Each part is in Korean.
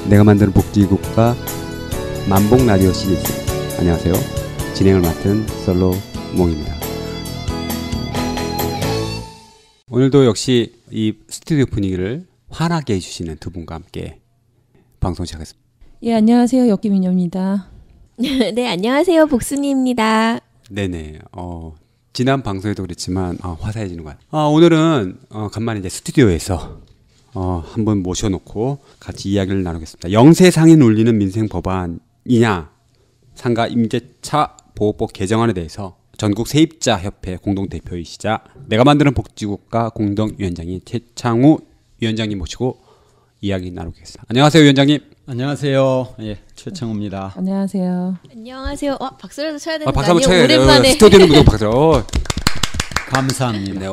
내가 만드는 복지국가 만복 라디오 시리즈. 안녕하세요. 진행을 맡은 솔로 몽입니다. 오늘도 역시 이 스튜디오 분위기를 환하게 해주시는 두 분과 함께 방송 시작했습니다. 예, 안녕하세요. 엽기민요입니다. 네, 안녕하세요. 복순이입니다. 네네. 지난 방송에도 그랬지만 화사해지는 것 같아요. 오늘은 간만에 이제 스튜디오에서 한 분 모셔놓고 같이 이야기를 나누겠습니다. 영세상인 울리는 민생 법안이냐, 상가 임대차 보호법 개정안에 대해서 전국 세입자 협회 공동대표이시자 내가 만드는 복지국가 공동위원장인 최창우 위원장님 모시고 이야기 나누겠습니다. 안녕하세요, 위원장님. 안녕하세요. 예, 최창우입니다. 안녕하세요. 안녕하세요. 박수라도 쳐야 되는 거 박수 한번 아니에요? 쳐야 오랜만에. 스튜디오는 무조건 박수. 감사합니다. 네,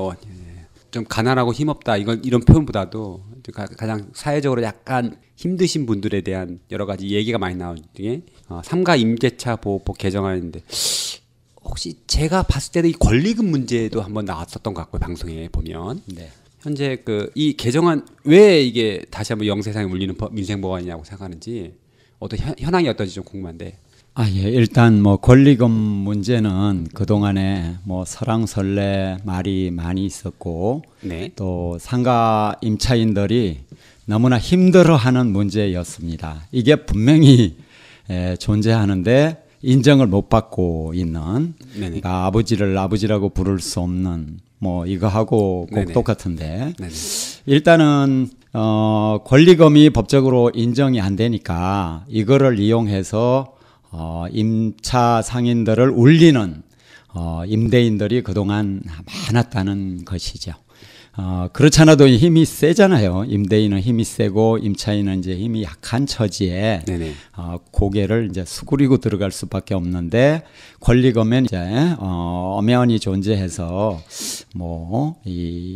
좀 가난하고 힘없다 이런 표현보다도 가장 사회적으로 약간 힘드신 분들에 대한 여러 가지 얘기가 많이 나오는 중에 삼가 임대차 보호법 개정안인데 혹시 제가 봤을 때도 이 권리금 문제도 한번 나왔었던 것 같고요, 방송에 보면. 네. 현재 이 개정안 왜 이게 다시 한번 영세상에 울리는 민생 법안이냐고 생각하는지 어떤 현황이 어떤지 좀 궁금한데. 예, 일단 뭐 권리금 문제는 그동안에 뭐 설왕설래 말이 많이 있었고, 네. 또 상가 임차인들이 너무나 힘들어하는 문제였습니다. 이게 분명히 존재하는데 인정을 못 받고 있는, 그러니까 아버지를 아버지라고 부를 수 없는 뭐 이거하고 꼭 네네. 똑같은데, 네네. 일단은 권리금이 법적으로 인정이 안 되니까 이거를 이용해서 임차 상인들을 울리는 임대인들이 그동안 많았다는 것이죠. 그렇지 않아도 힘이 세잖아요. 임대인은 힘이 세고 임차인은 이제 힘이 약한 처지에 고개를 이제 수그리고 들어갈 수밖에 없는데, 권리금은 이제 엄연히 존재해서 뭐 이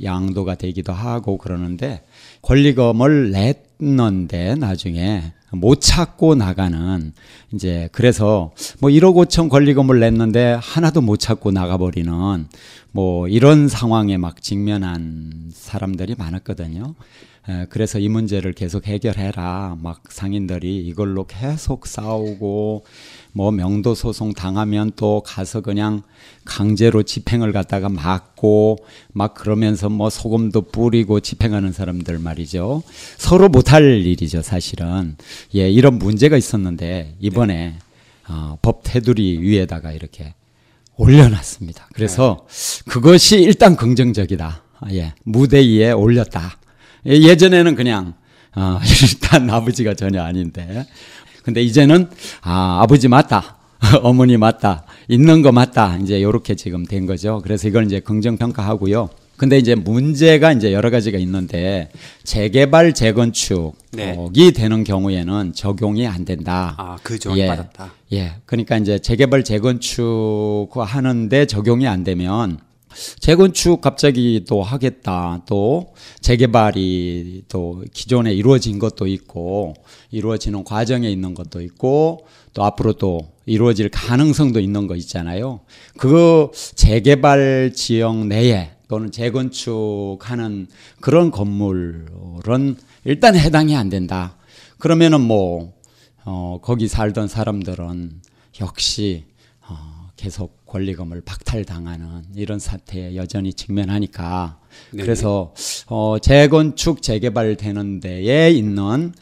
양도가 되기도 하고 그러는데, 권리금을 냈는데 나중에 못 찾고 나가는, 이제 그래서 뭐 1억 5천 권리금을 냈는데 하나도 못 찾고 나가버리는 뭐 이런 상황에 막 직면한 사람들이 많았거든요. 그래서 이 문제를 계속 해결해라, 막 상인들이 이걸로 계속 싸우고, 뭐 명도 소송 당하면 또 가서 그냥 강제로 집행을 갖다가 막고 막 그러면서 뭐 소금도 뿌리고 집행하는 사람들 말이죠. 서로 못할 일이죠, 사실은. 예, 이런 문제가 있었는데 이번에 법 테두리 위에다가 이렇게 올려놨습니다. 그래서 그것이 일단 긍정적이다. 예, 무대 위에 올렸다. 예전에는 그냥 일단 아버지가 전혀 아닌데, 근데 이제는 아버지 맞다, 어머니 맞다, 있는 거 맞다, 이제 요렇게 지금 된 거죠. 그래서 이걸 이제 긍정 평가하고요. 근데 이제 문제가 이제 여러 가지가 있는데, 재개발 재건축이 되는 경우에는 적용이 안 된다. 그 조항이 빠졌다. 예, 그러니까 이제 재개발 재건축 하는데 적용이 안 되면, 재건축 갑자기 또 하겠다, 또 재개발이 또 기존에 이루어진 것도 있고 이루어지는 과정에 있는 것도 있고 또 앞으로 또 이루어질 가능성도 있는 거 있잖아요. 그 재개발 지역 내에 또는 재건축하는 그런 건물은 일단 해당이 안 된다. 그러면은 뭐 거기 살던 사람들은 역시 계속 권리금을 박탈당하는 이런 사태에 여전히 직면하니까, 그래서 재건축 재개발 되는 데에 있는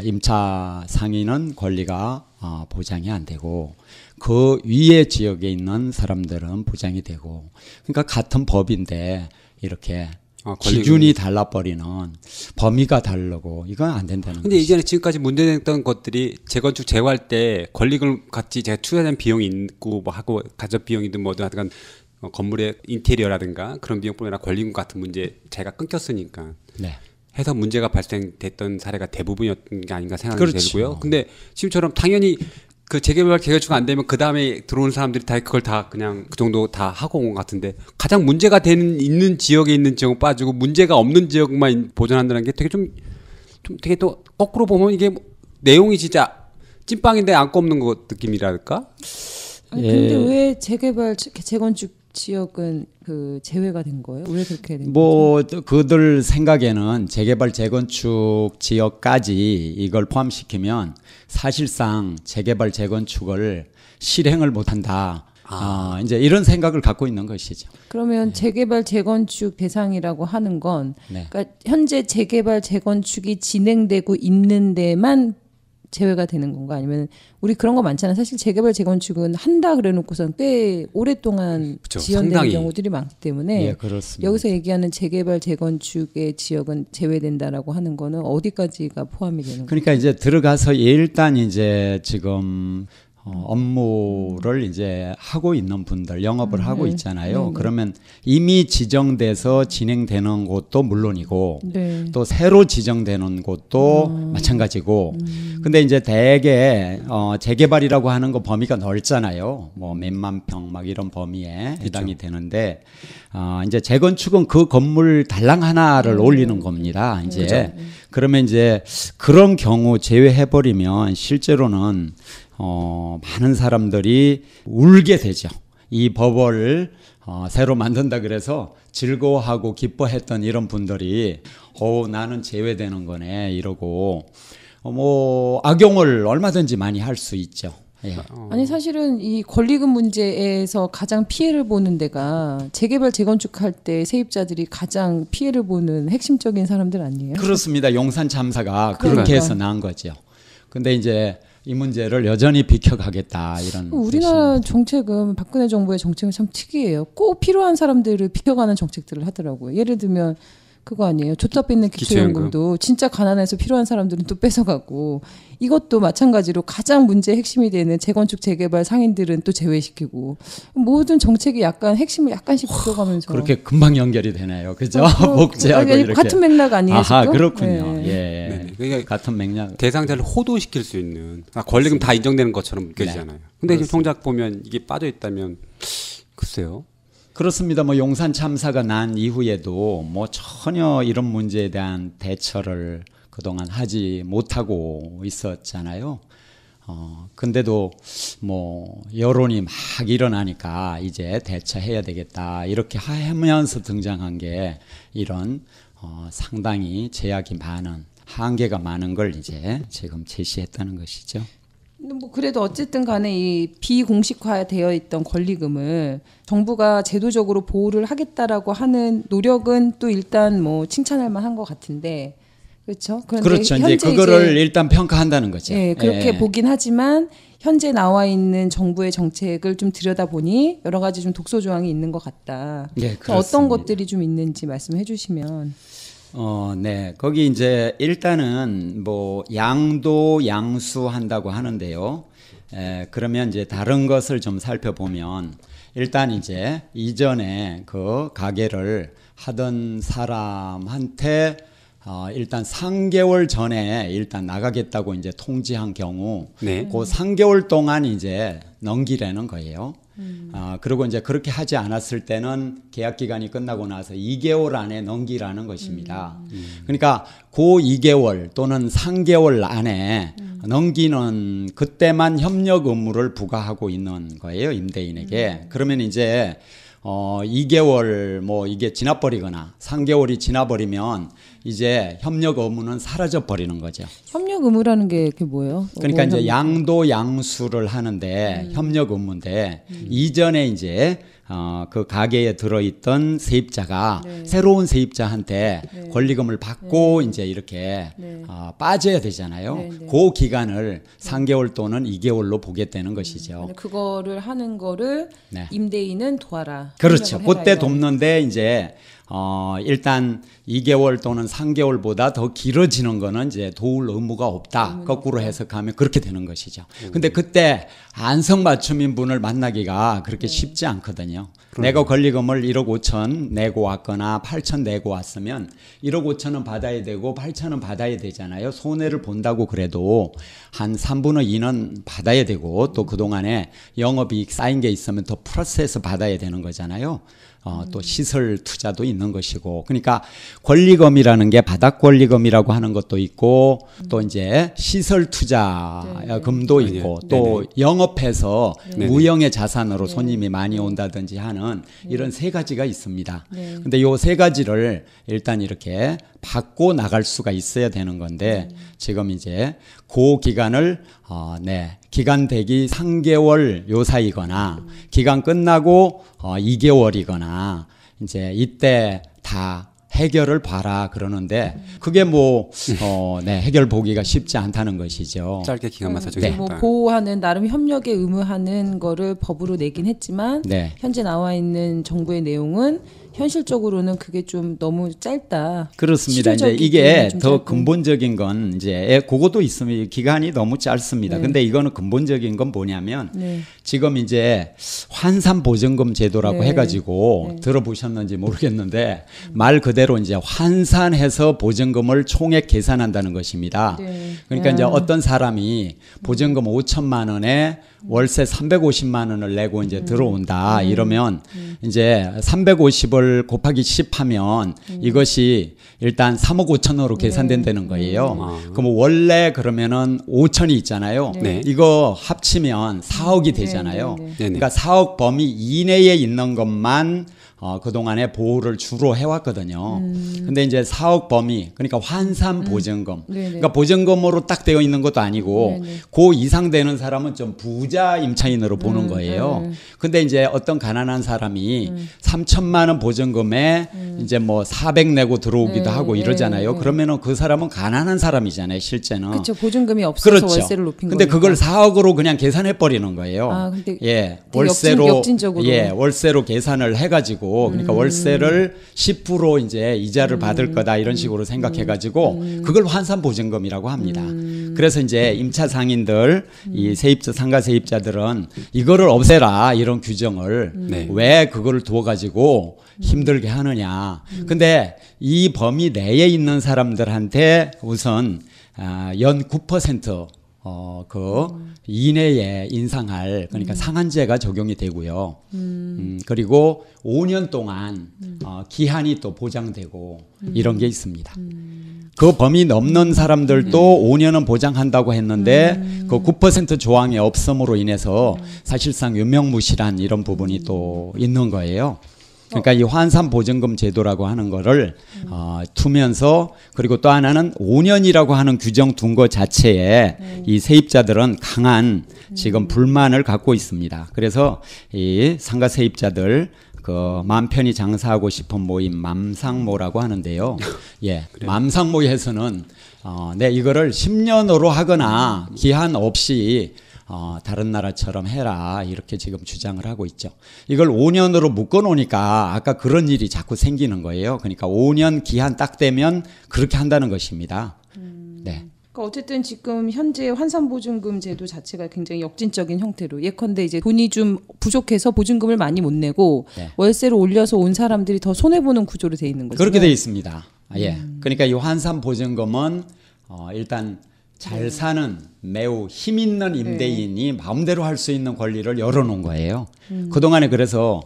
임차 상인은 권리가 보장이 안 되고, 그 위에 지역에 있는 사람들은 보장이 되고, 그러니까 같은 법인데 이렇게 기준이 달라버리는, 범위가 다르고, 이건 안 된다는 거죠. 근데 이전에 지금까지 문제됐던 것들이 재건축 재활 때 권리금 같이 제가 투자된 비용이 있고 뭐 하고 가전 비용이든 뭐든 하여간 건물의 인테리어라든가 그런 비용뿐만 아니라 권리금 같은 문제 제가 끊겼으니까 해서 문제가 발생됐던 사례가 대부분이었던 게 아닌가 생각이 들고요. 근데 지금처럼 당연히 그 재개발 재건축 안 되면 그 다음에 들어오는 사람들이 다 그걸 다 그냥 그 정도 다 하고 온 것 같은데, 가장 문제가 있는 지역에 있는 지역은 빠지고 문제가 없는 지역만 보존한다는 게 되게 좀 되게 또 거꾸로 보면 이게 내용이 진짜 찐빵인데 안 꼽는 것 느낌이랄까? 아니, 근데 왜 재개발 재건축 지역은 그 제외가 된 거예요? 왜 그렇게 된 거죠? 뭐 그들 생각에는 재개발 재건축 지역까지 이걸 포함시키면 사실상 재개발 재건축을 실행을 못한다. 이제 이런 생각을 갖고 있는 것이죠. 그러면 재개발 재건축 대상이라고 하는 건 네. 그러니까 현재 재개발 재건축이 진행되고 있는 데만 제외가 되는 건가? 아니면 우리 그런 거 많잖아요. 사실 재개발 재건축은 한다 그래놓고선 꽤 오랫동안 그쵸, 지연되는 상당히. 경우들이 많기 때문에 예, 그렇습니다. 여기서 얘기하는 재개발 재건축의 지역은 제외된다라고 하는 거는 어디까지가 포함이 되는 거예요? 그러니까 이제 들어가서 일단 이제 지금 업무를 이제 하고 있는 분들 영업을 하고 있잖아요. 그러면 이미 지정돼서 진행되는 곳도 물론이고 네. 또 새로 지정되는 곳도 마찬가지고. 근데 이제 대개 재개발이라고 하는 거 범위가 넓잖아요. 뭐 몇만 평 막 이런 범위에 해당이 되는데 이제 재건축은 그 건물 달랑 하나를 올리는 겁니다. 이제 그러면 이제 그런 경우 제외해 버리면 실제로는 많은 사람들이 울게 되죠. 이 법을 새로 만든다 그래서 즐거워하고 기뻐했던 이런 분들이 나는 제외되는 거네 이러고 뭐 악용을 얼마든지 많이 할 수 있죠. 예. 아니 사실은 이 권리금 문제에서 가장 피해를 보는 데가 재개발 재건축할 때 세입자들이 가장 피해를 보는 핵심적인 사람들 아니에요? 그렇습니다. 용산 참사가 그러니까. 그렇게 해서 나온 거죠. 근데 이제 이 문제를 여전히 비켜가겠다 이런. 우리나라 정책은 박근혜 정부의 정책은 참 특이해요. 꼭 필요한 사람들을 비켜가는 정책들을 하더라고요. 예를 들면 그거 아니에요. 줬다 뺏는 기초연금도 진짜 가난해서 필요한 사람들은 또 뺏어가고 이것도 마찬가지로 가장 문제의 핵심이 되는 재건축 재개발 상인들은 또 제외시키고 모든 정책이 약간 핵심을 약간씩 비켜가면서 그렇게 금방 연결이 되네요. 그죠? 복제하고 아니, 이렇게. 같은 맥락 아니에요? 아하, 지금? 그렇군요. 네. 예. 네네. 그러니까 같은 맥락. 대상자를 호도시킬 수 있는 권리금 다 인정되는 것처럼 느껴지잖아요. 근데 지금 정작 보면 이게 빠져 있다면 글쎄요. 그렇습니다. 뭐 용산 참사가 난 이후에도 뭐 전혀 이런 문제에 대한 대처를 그동안 하지 못하고 있었잖아요. 근데도 뭐 여론이 막 일어나니까 이제 대처해야 되겠다 이렇게 하면서 등장한 게 이런 상당히 제약이 많은 한계가 많은 걸 이제 지금 제시했다는 것이죠. 근데 뭐 그래도 어쨌든 간에 이 비공식화되어 있던 권리금을 정부가 제도적으로 보호를 하겠다라고 하는 노력은 또 일단 뭐 칭찬할 만한 것 같은데 그렇죠? 그런데 그렇죠. 이제 현재 그거를 일단 평가한다는 거죠. 예, 그렇게 예. 보긴 하지만 현재 나와 있는 정부의 정책을 좀 들여다보니 여러 가지 좀 독소 조항이 있는 것 같다. 예, 어떤 그렇습니다. 것들이 좀 있는지 말씀해 주시면. 네. 거기 이제 일단은 뭐 양도 양수한다고 하는데요. 그러면 이제 다른 것을 좀 살펴보면 일단 이제 이전에 그 가게를 하던 사람한테 일단 3개월 전에 일단 나가겠다고 이제 통지한 경우 네. 그 3개월 동안 이제 넘기라는 거예요. 그리고 이제 그렇게 하지 않았을 때는 계약 기간이 끝나고 나서 2개월 안에 넘기라는 것입니다. 그러니까 그 2개월 또는 3개월 안에 넘기는 그때만 협력 의무를 부과하고 있는 거예요, 임대인에게. 그러면 이제 2개월 뭐 이게 지나버리거나 3개월이 지나버리면 이제 협력 의무는 사라져 버리는 거죠. 협력 의무라는 게 그게 뭐예요? 그러니까 이제 양도 양수를 하는데 협력 의무인데 이전에 이제 그 가게에 들어있던 세입자가 새로운 세입자한테 권리금을 받고 이제 이렇게 빠져야 되잖아요. 그 기간을 3개월 또는 2개월로 보겠다는 것이죠. 그거를 하는 거를 네. 임대인은 도와라. 그렇죠. 협력을 해라, 그때 이거. 돕는데 이제 일단 2개월 또는 3개월보다 더 길어지는 거는 이제 도울 의무가 없다. 거꾸로 해석하면 그렇게 되는 것이죠. 근데 그때 안성맞춤인 분을 만나기가 그렇게 쉽지 않거든요. 내가 권리금을 1억 5천 내고 왔거나 8천 내고 왔으면 1억 5천은 받아야 되고 8천은 받아야 되잖아요. 손해를 본다고 그래도 한 3분의 2는 받아야 되고 또 그동안에 영업이익 쌓인 게 있으면 더 플러스해서 받아야 되는 거잖아요. 또 시설 투자도 있는 것이고, 그러니까 권리금이라는 게 바닥 권리금이라고 하는 것도 있고, 또 이제 시설 투자금도 있고, 또 영업해서 무형의 자산으로 손님이 많이 온다든지 하는 이런 세 가지가 있습니다. 근데 요 세 가지를 일단 이렇게 받고 나갈 수가 있어야 되는 건데, 지금 이제 그 기간을 기간 대기 3개월 요 사이거나 기간 끝나고 2개월이거나 이제 이때 다 해결을 봐라 그러는데, 그게 해결 보기가 쉽지 않다는 것이죠. 짧게 기간만 사정했다. 뭐 보호하는 나름 협력에 의무하는 거를 법으로 내긴 했지만 현재 나와 있는 정부의 내용은 현실적으로는 그게 좀 너무 짧다. 그렇습니다. 이제 이게 더 근본적인 건 이제 그것도 있으면 기간이 너무 짧습니다. 근데 이거는 근본적인 건 뭐냐면 지금 이제 환산보증금 제도라고 해가지고 들어보셨는지 모르겠는데 말 그대로 이제 환산해서 보증금을 총액 계산한다는 것입니다. 그러니까 이제 어떤 사람이 보증금 5천만 원에 월세 350만 원을 내고 이제 들어온다 이러면 이제 350을 곱하기 10 하면 이것이 일단 3억 5천으로 계산된다는 거예요. 그럼 원래 그러면은 5천이 있잖아요. 이거 합치면 4억이 되잖아요. 그러니까 4억 범위 이내에 있는 것만 그동안에 보호를 주로 해왔거든요. 근데 이제 4억 범위, 그러니까 환산 보증금. 그러니까 보증금으로 딱 되어 있는 것도 아니고, 그 이상 되는 사람은 좀 부자 임차인으로 보는 거예요. 근데 이제 어떤 가난한 사람이 3천만 원 보증금에 이제 뭐 400 내고 들어오기도 하고 이러잖아요. 그러면은 그 사람은 가난한 사람이잖아요, 실제는. 그렇죠. 보증금이 없어서 월세를 높인 거니까. 근데 그걸 4억으로 그냥 계산해 버리는 거예요. 근데 월세로 역진적으로. 월세로 계산을 해가지고. 그러니까 월세를 10% 이제 이자를 받을 거다 이런 식으로 생각해가지고 그걸 환산보증금이라고 합니다. 그래서 이제 임차 상인들, 이 세입자, 상가 세입자들은 이거를 없애라 이런 규정을 왜 그거를 두어가지고 힘들게 하느냐. 근데 이 범위 내에 있는 사람들한테 우선 연 9% 이내에 인상할, 그러니까 상한제가 적용이 되고요. 그리고 5년 동안 기한이 또 보장되고 이런 게 있습니다. 그 범위 넘는 사람들도 5년은 보장한다고 했는데 그 9% 조항의 없음으로 인해서 사실상 유명무실한 이런 부분이 또 있는 거예요. 그러니까 이 환산보증금 제도라고 하는 거를 두면서, 그리고 또 하나는 5년이라고 하는 규정 둔 것 자체에 이 세입자들은 강한 지금 불만을 갖고 있습니다. 그래서 이 상가 세입자들 마음 편히 장사하고 싶은 모임 맘상모라고 하는데요. 맘상모에서는 이거를 10년으로 하거나 기한 없이 다른 나라처럼 해라 이렇게 지금 주장을 하고 있죠. 이걸 5년으로 묶어놓으니까 아까 그런 일이 자꾸 생기는 거예요. 그러니까 5년 기한 딱 되면 그렇게 한다는 것입니다. 그러니까 어쨌든 지금 현재 환산보증금 제도 자체가 굉장히 역진적인 형태로, 예컨대 이제 돈이 좀 부족해서 보증금을 많이 못 내고 월세를 올려서 온 사람들이 더 손해보는 구조로 돼 있는 거죠. 그렇게 돼 있습니다. 그러니까 이 환산보증금은 일단 잘 사는 매우 힘 있는 임대인이 마음대로 할 수 있는 권리를 열어놓은 거예요. 그동안에 그래서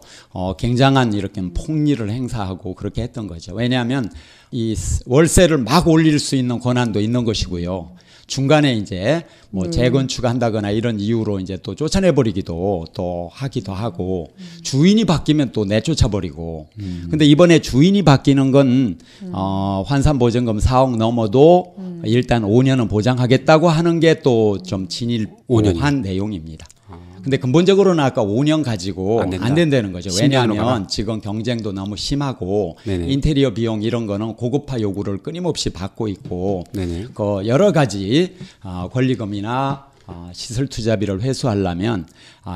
굉장한 이렇게 폭리를 행사하고 그렇게 했던 거죠. 왜냐하면 이 월세를 막 올릴 수 있는 권한도 있는 것이고요. 중간에 이제 뭐 재건축한다거나 이런 이유로 이제 또 쫓아내버리기도 또 하기도 하고, 주인이 바뀌면 또 내쫓아버리고. 근데 이번에 주인이 바뀌는 건 환산보증금 4억 넘어도 일단 5년은 보장하겠다고 하는 게 또 좀 진일보한 내용입니다. 근데 근본적으로는 아까 5년 가지고 안 된다는 거죠. 왜냐하면 지금 경쟁도 너무 심하고 인테리어 비용 이런 거는 고급화 요구를 끊임없이 받고 있고, 그 여러 가지 권리금이나 시설 투자비를 회수하려면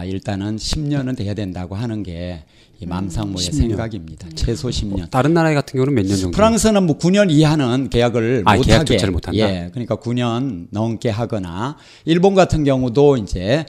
일단은 10년은 돼야 된다고 하는 게 이 맘상모의 생각입니다. 최소 10년. 다른 나라 같은 경우는 몇 년 정도? 프랑스는 뭐 9년 이하는 계약을 못하게. 계약조차를 못한다. 그러니까 9년 넘게 하거나, 일본 같은 경우도 이제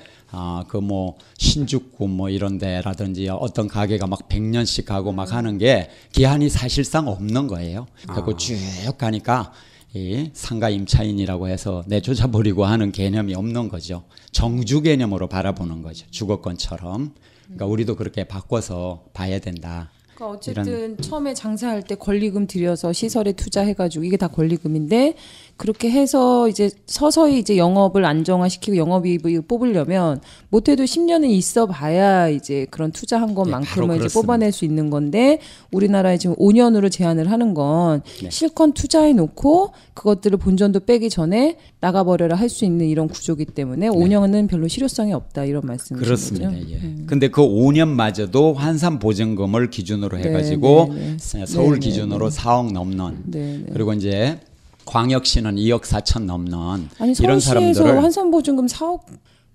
그 뭐 신주쿠 뭐 이런 데라든지 어떤 가게가 막 100년씩 하고 막 하는 게 기한이 사실상 없는 거예요. 그리고 쭉 가니까 이 상가 임차인이라고 해서 내쫓아버리고 하는 개념이 없는 거죠. 정주 개념으로 바라보는 거죠. 주거권처럼. 그러니까 우리도 그렇게 바꿔서 봐야 된다. 그러니까 어쨌든 처음에 장사할 때 권리금 들여서 시설에 투자해가지고 이게 다 권리금인데 그렇게 해서 이제 서서히 이제 영업을 안정화시키고 영업이익을 뽑으려면 못해도 10년은 있어봐야 이제 그런 투자한 것만큼은 이제 뽑아낼 수 있는 건데 우리나라에 지금 5년으로 제한을 하는 건 실컷 투자해놓고 그것들을 본전도 빼기 전에 나가버려라 할 수 있는 이런 구조기 때문에 5년은 별로 실효성이 없다 이런 말씀이신 그렇습니다. 거죠? 예. 근데 그 5년마저도 환산 보증금을 기준으로 해가지고 서울 기준으로 4억 넘는 그리고 이제 광역시는 2억 4천 넘는 아니, 이런 서울시에서 사람들을 환산보증금 4억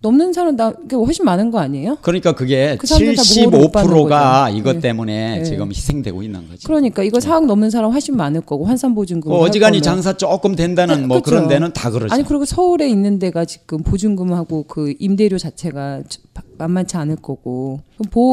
넘는 사람 훨씬 많은 거 아니에요? 그러니까 그게 그 사람들 다 보호를 못 받는 75%가 거죠. 이것 네. 때문에 네. 지금 희생되고 있는 거죠. 그러니까 이거 4억 넘는 사람 훨씬 많을 거고 환산보증금 어지간히 장사 조금 된다는 뭐 그렇죠. 그런 데는 다 그러죠. 아니 그리고 서울에 있는 데가 지금 보증금하고 그 임대료 자체가 만만치 않을 거고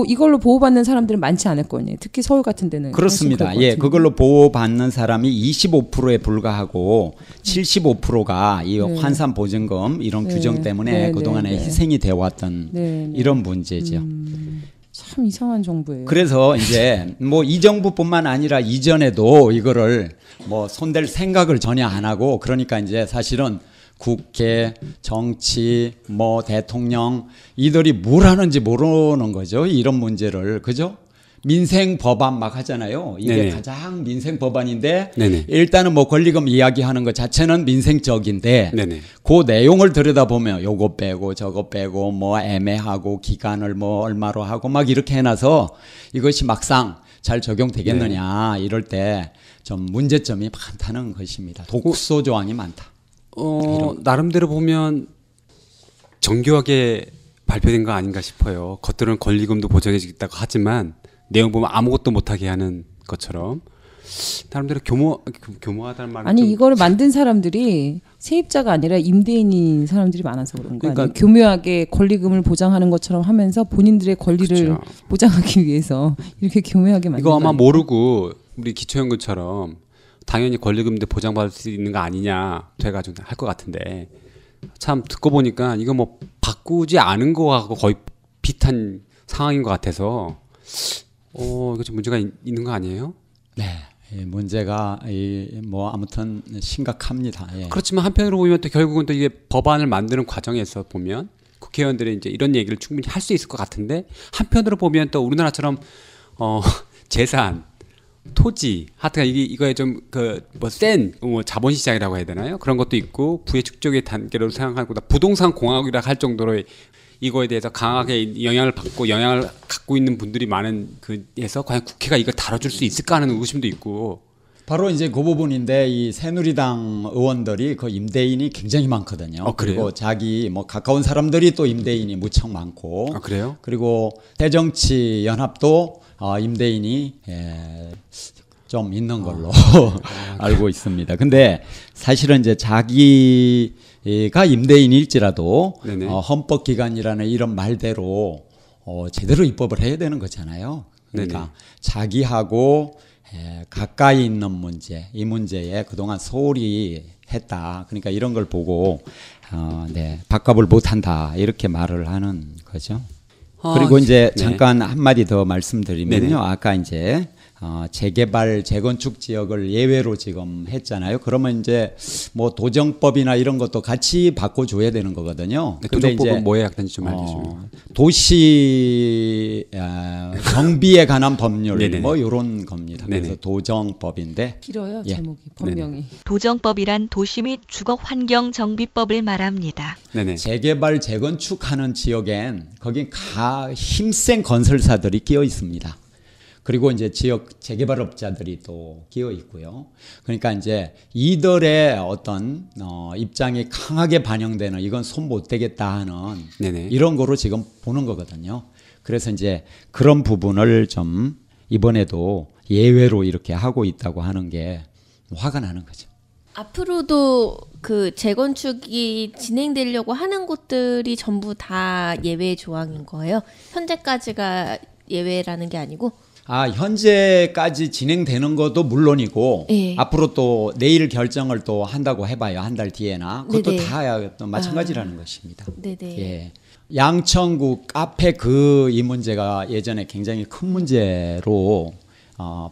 이걸로 보호받는 사람들은 많지 않을 거 아니에요. 특히 서울 같은 데는 그렇습니다. 예, 그걸로 보호받는 사람이 25%에 불과하고 75%가 이 환산 보증금 이런 규정 때문에 그동안에 희생이 되어 왔던 이런 문제죠. 참 이상한 정부예요. 그래서 이제 뭐 이 정부뿐만 아니라 이전에도 이거를 뭐 손댈 생각을 전혀 안 하고 그러니까 이제 사실은 국회, 정치, 뭐 대통령 이들이 뭘 하는지 모르는 거죠. 이런 문제를. 그죠? 민생 법안 막 하잖아요. 이게 네네. 가장 민생 법안인데 네네. 일단은 뭐 권리금 이야기하는 것 자체는 민생적인데 네네. 그 내용을 들여다보면 요거 빼고 저거 빼고 뭐 애매하고 기간을 뭐 얼마로 하고 막 이렇게 해놔서 이것이 막상 잘 적용되겠느냐 이럴 때 좀 문제점이 많다는 것입니다. 독소 조항이 많다. 나름대로 보면 정교하게 발표된 거 아닌가 싶어요. 겉으로는 권리금도 보장해주겠다고 하지만 내용 보면 아무것도 못하게 하는 것처럼 나름대로 교모하다는 말은 아니 좀 이거를 만든 사람들이 세입자가 아니라 임대인인 사람들이 많아서 그런 거 그러니까 아니에요? 교묘하게 권리금을 보장하는 것처럼 하면서 본인들의 권리를 그렇죠. 보장하기 위해서 이렇게 교묘하게 만든 이거 아마 거 아니에요? 모르고 우리 기초연금처럼 당연히 권리금도 보장받을 수 있는 거 아니냐 돼가지고 할 것 같은데 참 듣고 보니까 이거 뭐 바꾸지 않은 거하고 거의 비슷한 상황인 것 같아서 이거 좀 문제가 있는 거 아니에요? 네. 문제가 뭐 아무튼 심각합니다. 예. 그렇지만 한편으로 보면 또 결국은 또 이게 법안을 만드는 과정에서 보면 국회의원들이 이제 이런 얘기를 충분히 할 수 있을 것 같은데 한편으로 보면 또 우리나라처럼 재산, 토지, 하여튼 이거에 좀 센 자본시장이라고 해야 되나요? 그런 것도 있고 부의 축적의 단계로 생각하고 부동산 공학이라 할 정도로 이거에 대해서 강하게 영향을 갖고 있는 분들이 많은 그에서 과연 국회가 이걸 다뤄줄 수 있을까 하는 의구심도 있고. 바로 이제 그 부분인데 이 새누리당 의원들이 그 임대인이 굉장히 많거든요. 그리고 자기 뭐 가까운 사람들이 또 임대인이 무척 많고. 아, 그래요? 그리고 새정치연합도 임대인이 좀 있는 걸로 알고 있습니다. 근데 사실은 이제 자기가 임대인일지라도 헌법기관이라는 이런 말대로 제대로 입법을 해야 되는 거잖아요. 그러니까 네네. 자기하고 가까이 있는 문제, 이 문제에 그동안 소홀히 했다. 그러니까 이런 걸 보고 밥값을 못한다 이렇게 말을 하는 거죠. 그리고 이제 잠깐 한마디 더 말씀드리면요. 아까 이제 재개발, 재건축 지역을 예외로 지금 했잖아요. 그러면 이제 뭐 도정법이나 이런 것도 같이 바꿔줘야 되는 거거든요. 근데 도정법은 뭐에 약간지 좀 알려주세요. 도시 정비에 관한 법률 네네. 뭐 이런 겁니다. 그래서 네네. 도정법인데 길어요 제목이 법명이. 도정법이란 도시 및 주거환경정비법을 말합니다. 네네. 재개발, 재건축하는 지역엔 거긴 힘센 건설사들이 끼어 있습니다. 그리고 이제 지역 재개발업자들이 또 끼어 있고요. 그러니까 이제 이들의 어떤 입장이 강하게 반영되는 이건 손 못 대겠다 하는 네네. 이런 거로 지금 보는 거거든요. 그래서 이제 그런 부분을 좀 이번에도 예외로 이렇게 하고 있다고 하는 게 화가 나는 거죠. 앞으로도 그 재건축이 진행되려고 하는 곳들이 전부 다 예외 조항인 거예요? 현재까지가 예외라는 게 아니고? 현재까지 진행되는 것도 물론이고 예. 앞으로 또 내일 결정을 또 한다고 해봐요. 한 달 뒤에나 그것도 네네. 다 또 마찬가지라는 것입니다. 네네. 예. 양천구 카페 이 문제가 예전에 굉장히 큰 문제로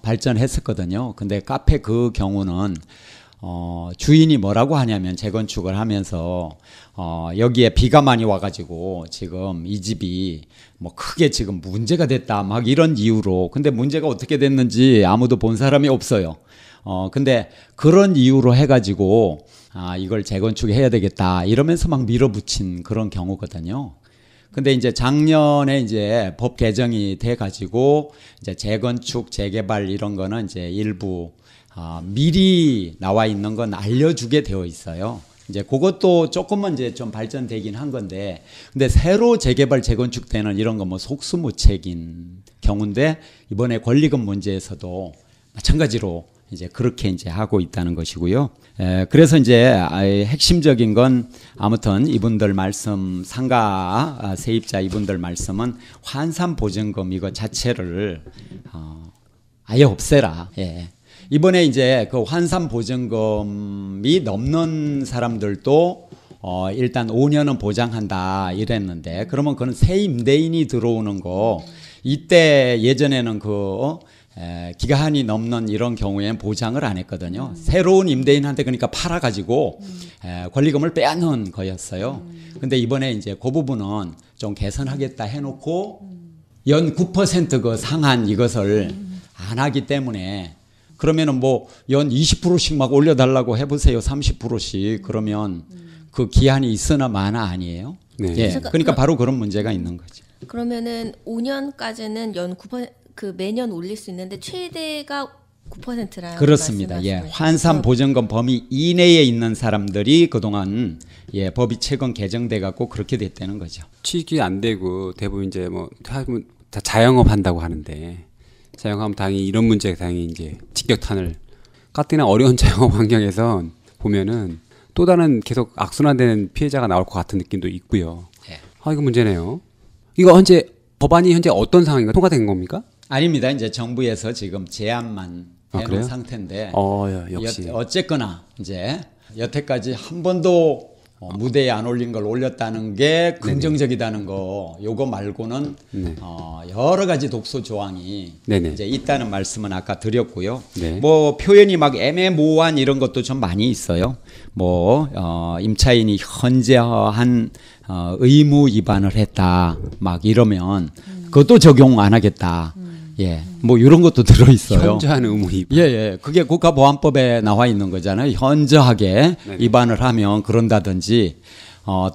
발전했었거든요. 근데 카페 그 경우는 주인이 뭐라고 하냐면 재건축을 하면서 여기에 비가 많이 와가지고 지금 이 집이 뭐 크게 지금 문제가 됐다 막 이런 이유로. 근데 문제가 어떻게 됐는지 아무도 본 사람이 없어요. 근데 그런 이유로 해가지고 이걸 재건축해야 되겠다 이러면서 막 밀어붙인 그런 경우거든요. 근데 이제 작년에 이제 법 개정이 돼가지고 이제 재건축, 재개발 이런 거는 이제 일부 미리 나와 있는 건 알려주게 되어 있어요. 이제 그것도 조금은 이제 좀 발전되긴 한 건데, 근데 새로 재개발, 재건축 때는 이런 거 뭐 속수무책인 경우인데 이번에 권리금 문제에서도 마찬가지로 이제 그렇게 이제 하고 있다는 것이고요. 그래서 이제 핵심적인 건 아무튼 이분들 말씀, 상가 세입자 이분들 말씀은 환산보증금 이거 자체를 아예 없애라. 예. 이번에 이제 그 환산보증금이 넘는 사람들도 일단 5년은 보장한다 이랬는데, 그러면 그건 새 임대인이 들어오는 거, 이때 예전에는 기간이 넘는 이런 경우에는 보장을 안 했거든요. 새로운 임대인한테 그러니까 팔아가지고 권리금을 빼앗는 거였어요. 근데 이번에 이제 그 부분은 좀 개선하겠다 해놓고 연 9% 그 상한 이것을 안 하기 때문에, 그러면은 뭐 연 20%씩 막 올려달라고 해보세요. 30%씩. 그러면 그 기한이 있으나 마나 아니에요? 네. 예. 그러니까 바로 그런 문제가 있는 거죠. 그러면은 5년까지는 연 9% 매년 올릴 수 있는데 최대가 9%라는 그렇습니다. 예. 환산 보증금 범위 이내에 있는 사람들이 그동안 법이 최근 개정돼 갖고 그렇게 됐다는 거죠. 취직이 안 되고 대부분 이제 뭐 다 자영업 한다고 하는데, 자영업하면 당연히 이런 문제가 당연히 이제 직격탄을 까뜩이나 어려운 자영업 환경에선 보면은 또 다른 계속 악순환되는 피해자가 나올 것 같은 느낌도 있고요. 예. 이거 문제네요. 이거 법안이 현재 어떤 상황인가? 통과된 겁니까? 아닙니다. 이제 정부에서 지금 제안만 해놓은 그래요? 상태인데, 역시. 어쨌거나 이제 여태까지 한 번도 무대에 안 올린 걸 올렸다는 게 긍정적이다는 거, 요거 말고는 네. 여러 가지 독소 조항이 네네. 이제 있다는 말씀은 아까 드렸고요. 네. 뭐 표현이 막 애매모호한 이런 것도 좀 많이 있어요. 뭐 임차인이 현저한 의무 위반을 했다 막 이러면 그것도 적용 안 하겠다. 예, 뭐 이런 것도 들어 있어요. 현저한 의무 위반. 예. 그게 국가보안법에 나와 있는 거잖아요. 현저하게 위반을 하면 그런다든지,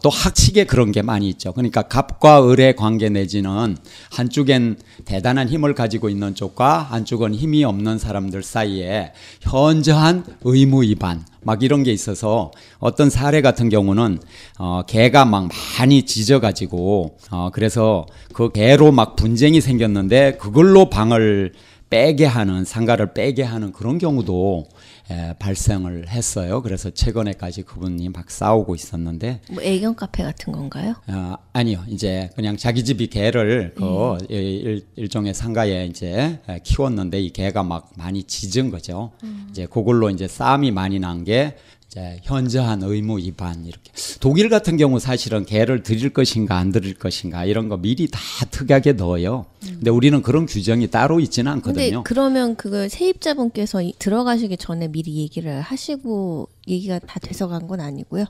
또 학칙에 그런 게 많이 있죠. 그러니까 갑과 을의 관계 내지는 한쪽엔 대단한 힘을 가지고 있는 쪽과 한쪽은 힘이 없는 사람들 사이에 현저한 의무 위반 막 이런 게 있어서, 어떤 사례 같은 경우는 개가 막 많이 짖어가지고 그래서 그 개로 막 분쟁이 생겼는데 그걸로 방을 빼게 하는, 상가를 빼게 하는 그런 경우도 발생을 했어요. 그래서 최근에까지 그분이 막 싸우고 있었는데. 뭐 애견 카페 같은 건가요? 아니요. 이제 그냥 자기 집이 개를 일종의 상가에 이제 키웠는데 이 개가 막 많이 짖은 거죠. 이제 그걸로 이제 싸움이 많이 난 게 이제 현저한 의무 위반 이렇게. 독일 같은 경우 사실은 개를 드릴 것인가 안 드릴 것인가 이런 거 미리 다 특이하게 넣어요. 근데 우리는 그런 규정이 따로 있지는 않거든요. 근데 그러면 그걸 세입자분께서 들어가시기 전에 미리 얘기를 하시고 얘기가 다 돼서 간 건 아니고요?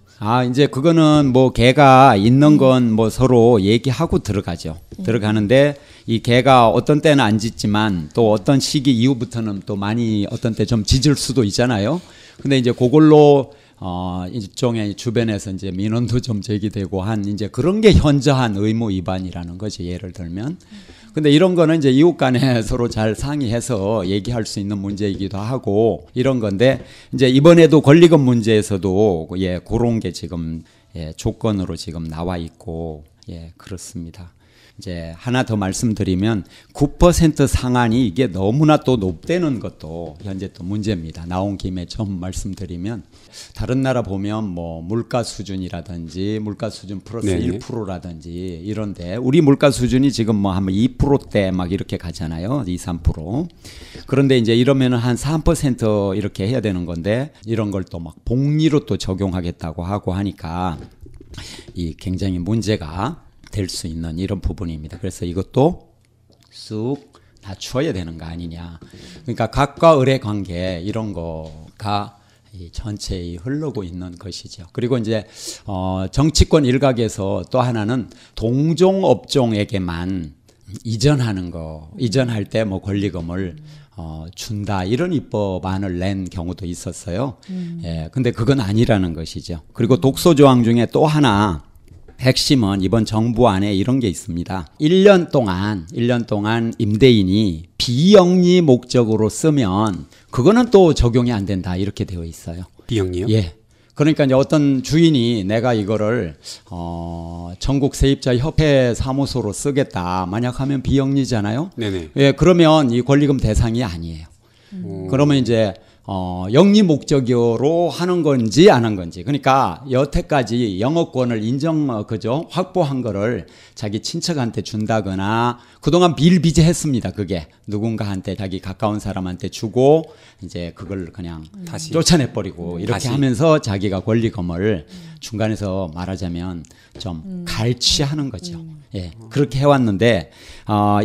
이제 그거는 뭐 개가 있는 건 뭐 서로 얘기하고 들어가죠. 들어가는데 이 개가 어떤 때는 안 짖지만 또 어떤 시기 이후부터는 또 많이 어떤 때 좀 짖을 수도 있잖아요. 근데 이제 그걸로 일종의 주변에서 이제 민원도 좀 제기되고 한 이제 그런 게 현저한 의무 위반이라는 거죠. 예를 들면. 근데 이런 거는 이제 이웃 간에 서로 잘 상의해서 얘기할 수 있는 문제이기도 하고 이런 건데, 이제 이번에도 권리금 문제에서도 그런 게 지금 조건으로 지금 나와 있고 그렇습니다. 이제 하나 더 말씀드리면 9% 상한이 이게 너무나 또 높다는 것도 현재 또 문제입니다. 나온 김에 좀 말씀드리면, 다른 나라 보면 뭐 물가 수준이라든지 물가 수준 플러스 1%라든지 이런데, 우리 물가 수준이 지금 뭐 한 2%대 막 이렇게 가잖아요. 2, 3%. 그런데 이제 이러면은 한 3% 이렇게 해야 되는 건데, 이런 걸 또 막 복리로 또 적용하겠다고 하고 하니까 이 굉장히 문제가 될 수 있는 이런 부분입니다. 그래서 이것도 쑥 낮춰야 되는 거 아니냐. 그러니까 각과 을의 관계 이런 거가 이 전체에 흐르고 있는 것이죠. 그리고 이제 정치권 일각에서 또 하나는 동종 업종에게만 이전하는 거, 이전할 때 뭐 권리금을 준다 이런 입법안을 낸 경우도 있었어요. 예, 근데 그건 아니라는 것이죠. 그리고 독소 조항 중에 또 하나 핵심은 이번 정부안에 이런 게 있습니다. 1년 동안 임대인이 비영리 목적으로 쓰면 그거는 또 적용이 안 된다 이렇게 되어 있어요. 비영리요? 예. 그러니까 이제 어떤 주인이 내가 이거를 전국 세입자 협회 사무소로 쓰겠다 만약 하면 비영리잖아요. 네네. 예, 그러면 이 권리금 대상이 아니에요. 그러면 이제 영리 목적으로 하는 건지 안 한 건지. 그러니까 여태까지 영업권을 확보한 거를 자기 친척한테 준다거나 그동안 비일비재했습니다. 그게 누군가한테 자기 가까운 사람한테 주고 이제 그걸 그냥 다시 쫓아내버리고 이렇게 다시. 하면서 자기가 권리금을 중간에서 말하자면 좀 갈취하는 거죠. 예, 그렇게 해왔는데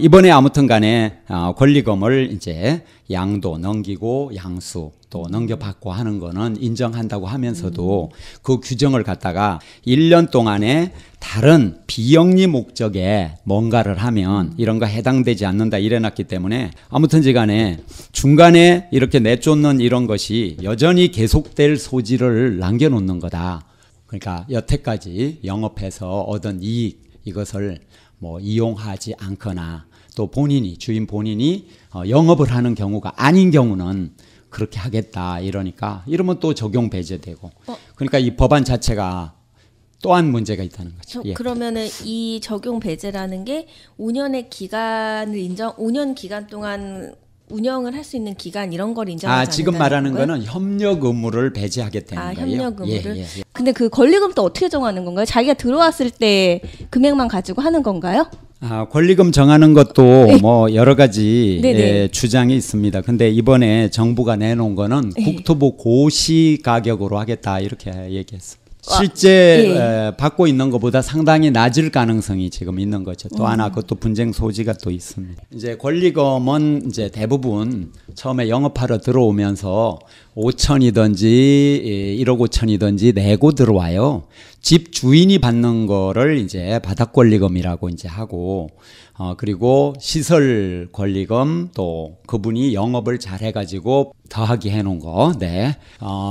이번에 아무튼 간에 권리금을 이제 양도 넘기고 양수 또 넘겨받고 하는 거는 인정한다고 하면서도 그 규정을 갖다가 1년 동안에 다른 비영리 목적에 뭔가를 하면 이런 거 해당되지 않는다 이래놨기 때문에 아무튼지 간에 중간에 이렇게 내쫓는 이런 것이 여전히 계속될 소지를 남겨놓는 거다. 그러니까 여태까지 영업해서 얻은 이익 이것을 뭐 이용하지 않거나 또 주인 본인이 영업을 하는 경우가 아닌 경우는 그렇게 하겠다 이러니까 이러면 또 적용 배제되고 그러니까 이 법안 자체가 또한 문제가 있다는 거죠. 예. 그러면은 이 적용 배제라는 게 5년의 기간을 5년 기간 동안 운영을 할 수 있는 기간 이런 걸 인정하지 않는다는 지금 말하는 거예요? 거는 협력 의무를 배제하겠다는 거예요. 협력 의무를. 예. 근데 그 권리금 또 어떻게 정하는 건가요? 자기가 들어왔을 때 금액만 가지고 하는 건가요? 권리금 정하는 것도 뭐 여러 가지 네네. 주장이 있습니다. 근데 이번에 정부가 내놓은 거는 국토부 고시 가격으로 하겠다 이렇게 얘기했습니다. 실제 받고 있는 것보다 상당히 낮을 가능성이 지금 있는 거죠. 또 하나 그것도 분쟁 소지가 또 있습니다. 이제 권리금은 이제 대부분 처음에 영업하러 들어오면서 5천이든지 1억 5천이든지 내고 들어와요. 집 주인이 받는 거를 이제 바닥 권리금이라고 이제 하고 그리고 시설 권리금 또 그분이 영업을 잘 해가지고 더하기 해놓은 거, 네.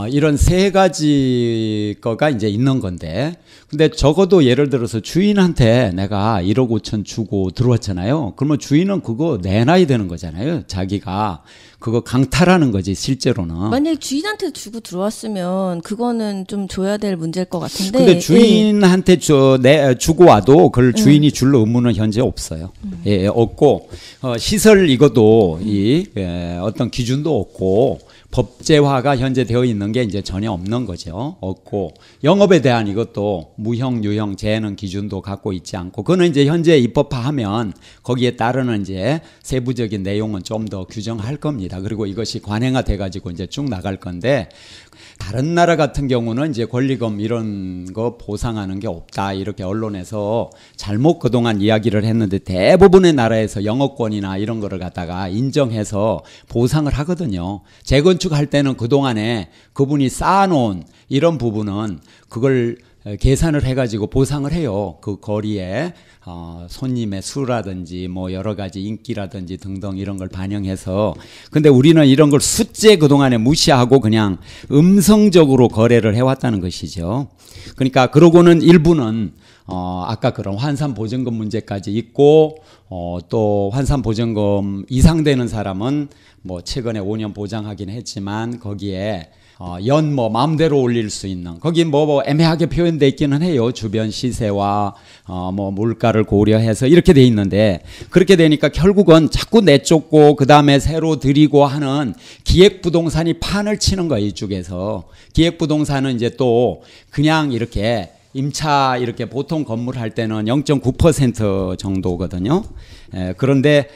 이런 세 가지 거가 이제 있는 건데, 근데 적어도 예를 들어서 주인한테 내가 1억 5천 주고 들어왔잖아요. 그러면 주인은 그거 내놔야 되는 거잖아요. 자기가 그거 강탈하는 거지 실제로는. 만약에 주인한테 주고 들어왔으면 그거는 좀 줘야 될 문제일 것 같은데. 근데 주인한테 주고 와도 그걸 주인이 줄 의무는 현재 없어요. 예, 없고 시설 이것도 어떤 기준도 없고 법제화가 현재 되어 있는 게 이제 전혀 없는 거죠. 없고 영업에 대한 이것도 무형, 유형, 재해는 기준도 갖고 있지 않고 그거는 이제 현재 입법화하면 거기에 따르는 이제 세부적인 내용은 좀 더 규정할 겁니다. 그리고 이것이 관행화돼 가지고 이제 쭉 나갈 건데 다른 나라 같은 경우는 이제 권리금 이런 거 보상하는 게 없다 이렇게 언론에서 잘못 그동안 이야기를 했는데 대부분의 나라에서 영업권이나 이런 거를 갖다가 인정해서 보상을 하거든요. 재건축할 때는 그동안에 그분이 쌓아놓은 이런 부분은 그걸 계산을 해가지고 보상을 해요. 그 거리에 손님의 수라든지 뭐 여러 가지 인기라든지 등등 이런 걸 반영해서. 근데 우리는 이런 걸 숫제 그동안에 무시하고 그냥 음성적으로 거래를 해왔다는 것이죠. 그러니까 그러고는 일부는 아까 그런 환산보증금 문제까지 있고 또 환산보증금 이상 되는 사람은 뭐 최근에 5년 보장하긴 했지만 거기에 연 마음대로 올릴 수 있는 거기 뭐 애매하게 표현돼 있기는 해요. 주변 시세와 뭐 물가를 고려해서 이렇게 돼 있는데 그렇게 되니까 결국은 자꾸 내쫓고 그 다음에 새로 들이고 하는 기획부동산이 판을 치는 거예요. 이쪽에서 기획부동산은 이제 또 그냥 이렇게 임차 이렇게 보통 건물 할 때는 0.9% 정도거든요. 그런데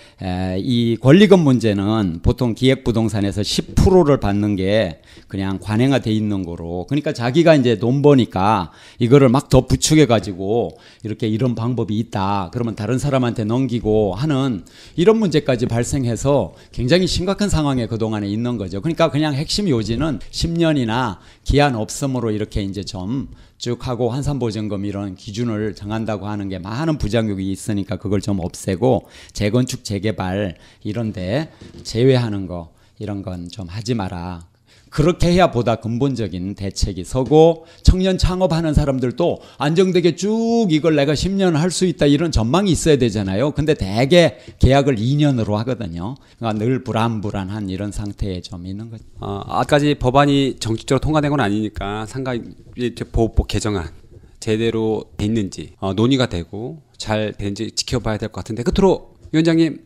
이 권리금 문제는 보통 기획부동산에서 10%를 받는 게 그냥 관행화돼 있는 거로, 그러니까 자기가 이제 돈 버니까 이거를 막 더 부추겨 가지고 이렇게 이런 방법이 있다 그러면 다른 사람한테 넘기고 하는 이런 문제까지 발생해서 굉장히 심각한 상황에 그동안에 있는 거죠. 그러니까 그냥 핵심 요지는 10년이나 기한 없음으로 이렇게 이제 좀 쭉 하고 환산보증금 이런 기준을 정한다고 하는 게 많은 부작용이 있으니까 그걸 좀 없애고 재건축 재개발 이런데 제외하는 거 이런 건 좀 하지 마라. 그렇게 해야 보다 근본적인 대책이 서고 청년 창업하는 사람들도 안정되게 쭉 이걸 내가 10년 할 수 있다 이런 전망이 있어야 되잖아요. 근데 대개 계약을 2년으로 하거든요. 그러니까 늘 불안불안한 이런 상태에 좀 있는 거죠. 아까지 법안이 정식적으로 통과된 건 아니니까 상가 보호법 개정안 제대로 돼 있는지 논의가 되고 잘 되는지 지켜봐야 될 것 같은데 끝으로 위원장님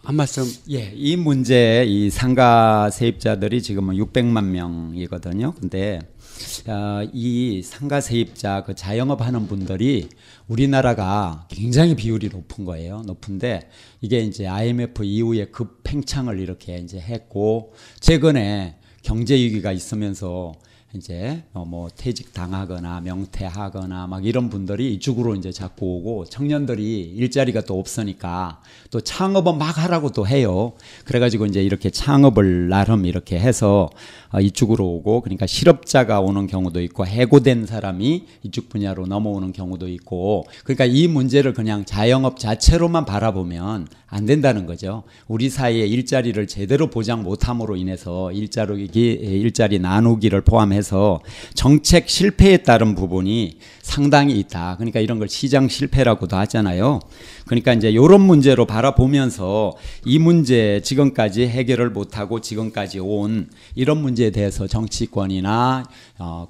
한 말씀. 예, 이 문제 이 상가 세입자들이 지금은 600만 명이거든요. 근데 이 상가 세입자 그 자영업 하는 분들이 우리나라가 굉장히 비율이 높은 거예요. 높은데 이게 이제 IMF 이후에 급팽창을 이렇게 이제 했고 최근에 경제 위기가 있으면서 이제 뭐 퇴직 당하거나 명퇴하거나 막 이런 분들이 이쪽으로 이제 자꾸 오고 청년들이 일자리가 또 없으니까 또 창업은 막 하라고 또 해요. 그래가지고 이제 이렇게 창업을 나름 이렇게 해서 이쪽으로 오고 그러니까 실업자가 오는 경우도 있고 해고된 사람이 이쪽 분야로 넘어오는 경우도 있고 그러니까 이 문제를 그냥 자영업 자체로만 바라보면 안 된다는 거죠. 우리 사회에 일자리를 제대로 보장 못함으로 인해서 일자리 나누기를 포함해서 정책 실패에 따른 부분이 상당히 있다. 그러니까 이런 걸 시장 실패라고도 하잖아요. 그러니까 이제 이런 문제로 바라보면서 이 문제 지금까지 해결을 못하고 지금까지 온 이런 문제에 대해서 정치권이나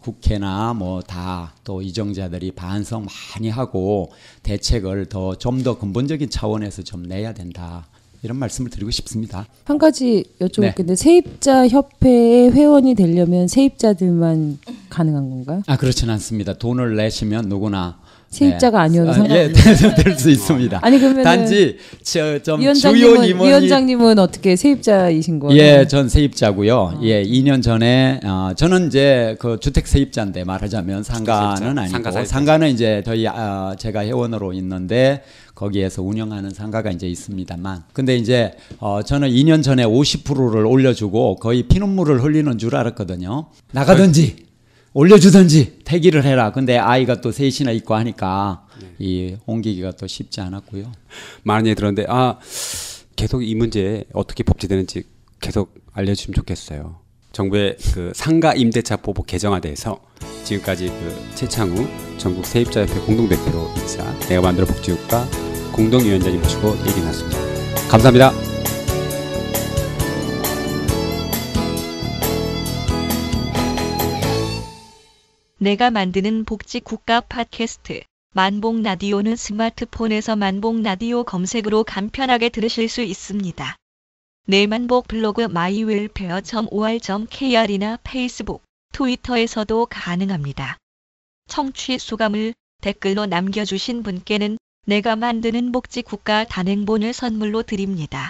국회나 뭐 다 또 이정자들이 반성 많이 하고 대책을 좀 더 근본적인 차원에서 좀 내야 된다. 이런 말씀을 드리고 싶습니다. 한 가지 여쭤볼 건데 세입자 협회의 회원이 되려면 세입자들만 가능한 건가요? 그렇지는 않습니다. 돈을 내시면 누구나 세입자가 아니어도 상관없습니다. 될 수 있습니다. 아니 그러면 단지 좀 주요 임원이 위원장님은 어떻게 세입자이신 거예요? 예, 전 세입자고요. 예, 2년 전에 저는 이제 그 주택 세입자인데 말하자면 상가는 아니고 상가는 이제 저희 제가 회원으로 있는데 거기에서 운영하는 상가가 이제 있습니다만 근데 이제 저는 2년 전에 50%를 올려주고 거의 피눈물을 흘리는 줄 알았거든요. 나가든지 올려주든지 태기를 해라. 근데 아이가 또 셋이나 있고 하니까 이 옮기기가 또 쉽지 않았고요. 많은 얘기 들었는데 계속 이 문제 어떻게 법제되는지 계속 알려주시면 좋겠어요. 정부의 그 상가 임대차 보복 개정안에 대해서 지금까지 그 최창우 전국 세입자협회 공동대표로 인사 내가 만들어 복지국가 공동위원장님 모시고 얘기 나눴습니다. 감사합니다. 내가 만드는 복지국가 팟캐스트 만복라디오는 스마트폰에서 만복라디오 검색으로 간편하게 들으실 수 있습니다. 내 만복 블로그 myWelfare.or.kr이나 페이스북, 트위터에서도 가능합니다. 청취 소감을 댓글로 남겨주신 분께는 내가 만드는 복지국가 단행본을 선물로 드립니다.